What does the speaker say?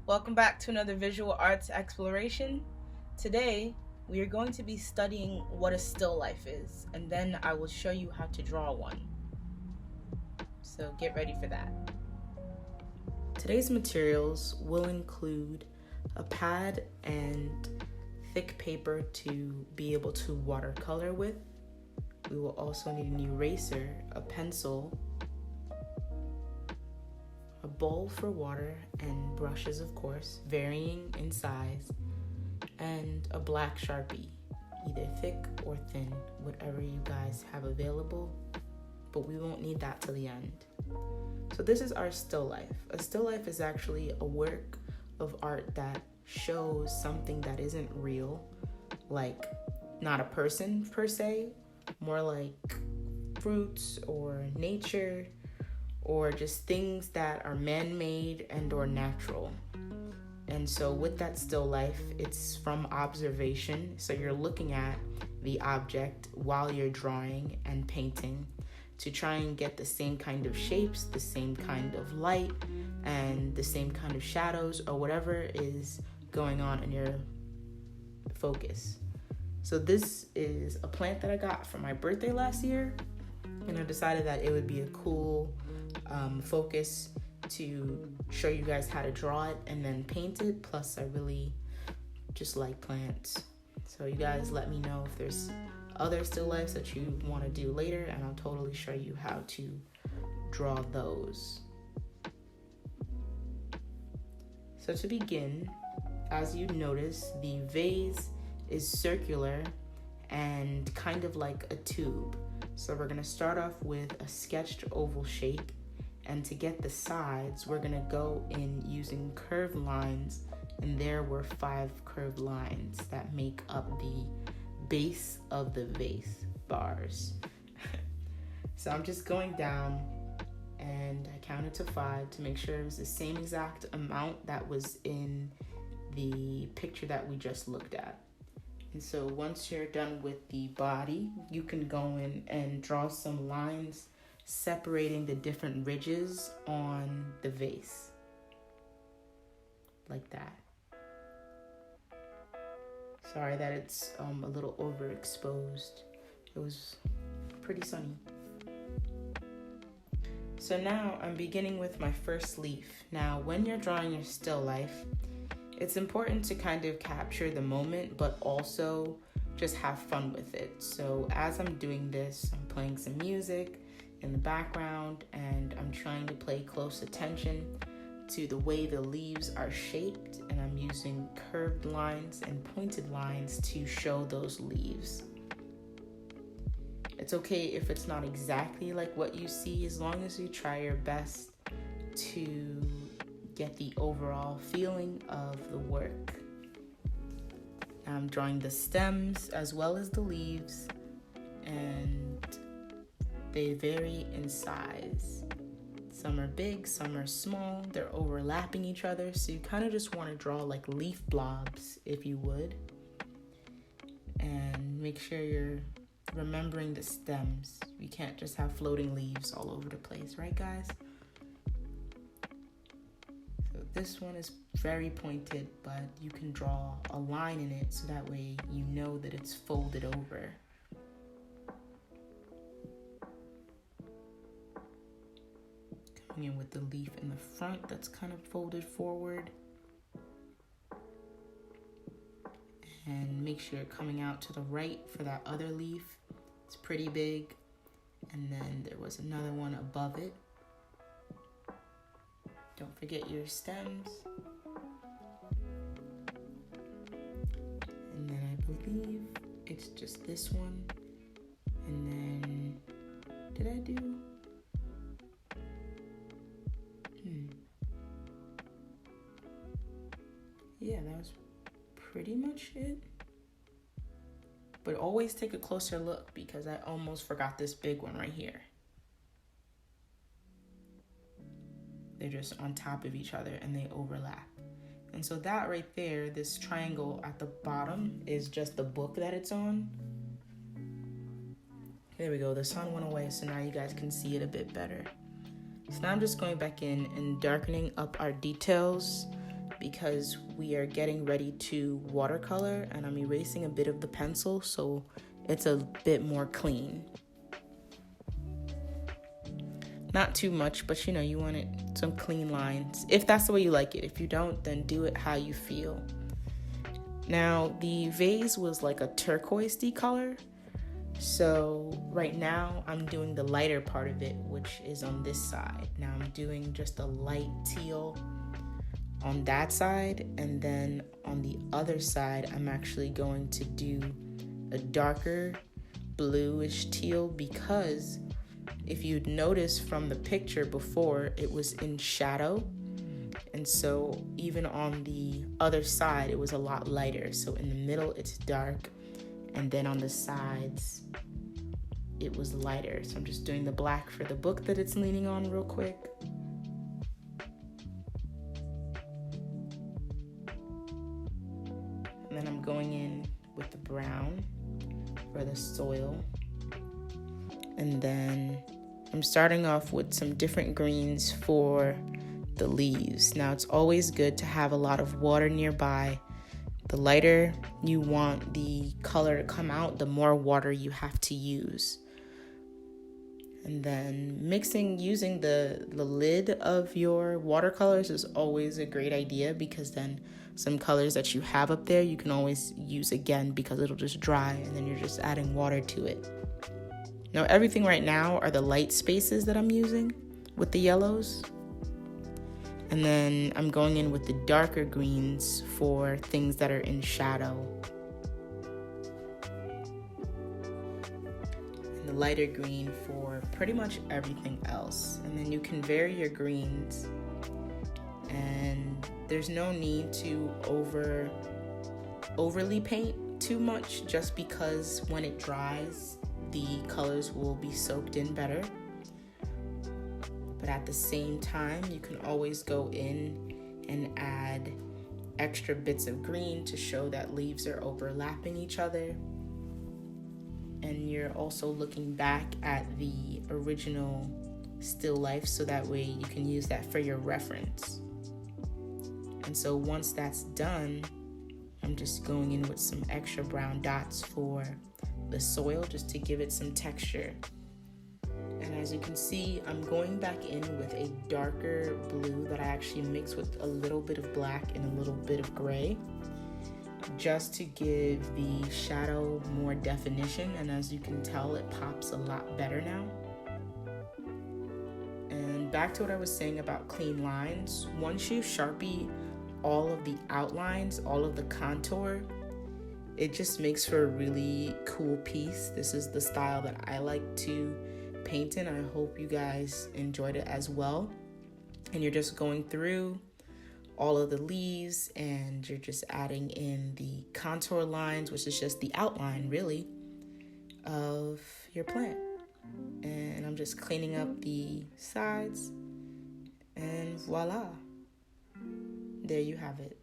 Welcome back to another visual arts exploration. Today, we are going to be studying what a still life is, and then I will show you how to draw one. So get ready for that. Today's materials will include a pad and thick paper to be able to watercolor with. We will also need an eraser, a pencil, a bowl for water, and brushes, of course, varying in size, and a black Sharpie, either thick or thin, whatever you guys have available, but we won't need that till the end. So this is our still life. A still life is actually a work of art that shows something that isn't real, like not a person per se, more like fruits or nature, or just things that are man-made and or natural. And so with that still life, it's from observation. So you're looking at the object while you're drawing and painting to try and get the same kind of shapes, the same kind of light, and the same kind of shadows, or whatever is going on in your focus. So this is a plant that I got for my birthday last year, and I decided that it would be a cool focus to show you guys how to draw it and then paint it. Plus, I really just like plants. So you guys let me know if there's other still lifes that you want to do later, and I'll totally show you how to draw those. So to begin, as you notice, the vase is circular and kind of like a tube. So we're going to start off with a sketched oval shape, and to get the sides, we're going to go in using curved lines, and there were 5 curved lines that make up the base of the vase bars. So I'm just going down, and I counted to 5 to make sure it was the same exact amount that was in the picture that we just looked at. And so once you're done with the body, you can go in and draw some lines separating the different ridges on the vase, like that. Sorry that it's a little overexposed. It was pretty sunny. So now I'm beginning with my first leaf. Now, when you're drawing your still life, it's important to kind of capture the moment, but also just have fun with it. So as I'm doing this, I'm playing some music in the background, and I'm trying to pay close attention to the way the leaves are shaped, and I'm using curved lines and pointed lines to show those leaves. It's okay if it's not exactly like what you see, as long as you try your best to get the overall feeling of the work. I'm drawing the stems as well as the leaves, and they vary in size. Some are big, some are small, they're overlapping each other, so you kind of just want to draw like leaf blobs, if you would. And make sure you're remembering the stems. You can't just have floating leaves all over the place, right guys? So this one is very pointed, but you can draw a line in it so that way you know that it's folded over. In with the leaf in the front that's kind of folded forward, and make sure you're coming out to the right for that other leaf. It's pretty big, and then there was another one above it. Don't forget your stems. And then I believe it's just this one, and then did I do yeah, that was pretty much it. But always take a closer look, because I almost forgot this big one right here. They're just on top of each other and they overlap. And so that right there, this triangle at the bottom, is just the book that it's on. There we go, the sun went away, so now you guys can see it a bit better. So now I'm just going back in and darkening up our details because we are getting ready to watercolor, and I'm erasing a bit of the pencil so it's a bit more clean. Not too much, but you want it some clean lines, if that's the way you like it. If you don't, then do it how you feel. Now, the vase was like a turquoise-y color, so right now I'm doing the lighter part of it, which is on this side. Now I'm doing just a light teal on that side, and then on the other side I'm actually going to do a darker bluish teal, because if you'd notice from the picture before, it was in shadow, and so even on the other side it was a lot lighter. So in the middle it's dark, and then on the sides it was lighter. So I'm just doing the black for the book that it's leaning on real quick. And then I'm going in with the brown for the soil. And then I'm starting off with some different greens for the leaves. Now, it's always good to have a lot of water nearby. The lighter you want the color to come out, the more water you have to use. And then using the lid of your watercolors is always a great idea, because then some colors that you have up there you can always use again, because it'll just dry and then you're just adding water to it. Now, everything right now are the light spaces that I'm using with the yellows. And then I'm going in with the darker greens for things that are in shadow. And the lighter green for pretty much everything else. And then you can vary your greens. And there's no need to overly paint too much, just because when it dries, the colors will be soaked in better. But at the same time, you can always go in and add extra bits of green to show that leaves are overlapping each other. And you're also looking back at the original still life, so that way you can use that for your reference. And so once that's done, I'm just going in with some extra brown dots for the soil, just to give it some texture. And as you can see, I'm going back in with a darker blue that I actually mixed with a little bit of black and a little bit of gray, just to give the shadow more definition. And as you can tell, it pops a lot better now. And back to what I was saying about clean lines, once you Sharpie all of the outlines, all of the contour, it just makes for a really cool piece. This is the style that I like to paint in. I hope you guys enjoyed it as well. And you're just going through all of the leaves, and you're just adding in the contour lines, which is just the outline really of your plant. And I'm just cleaning up the sides, and voila, there you have it.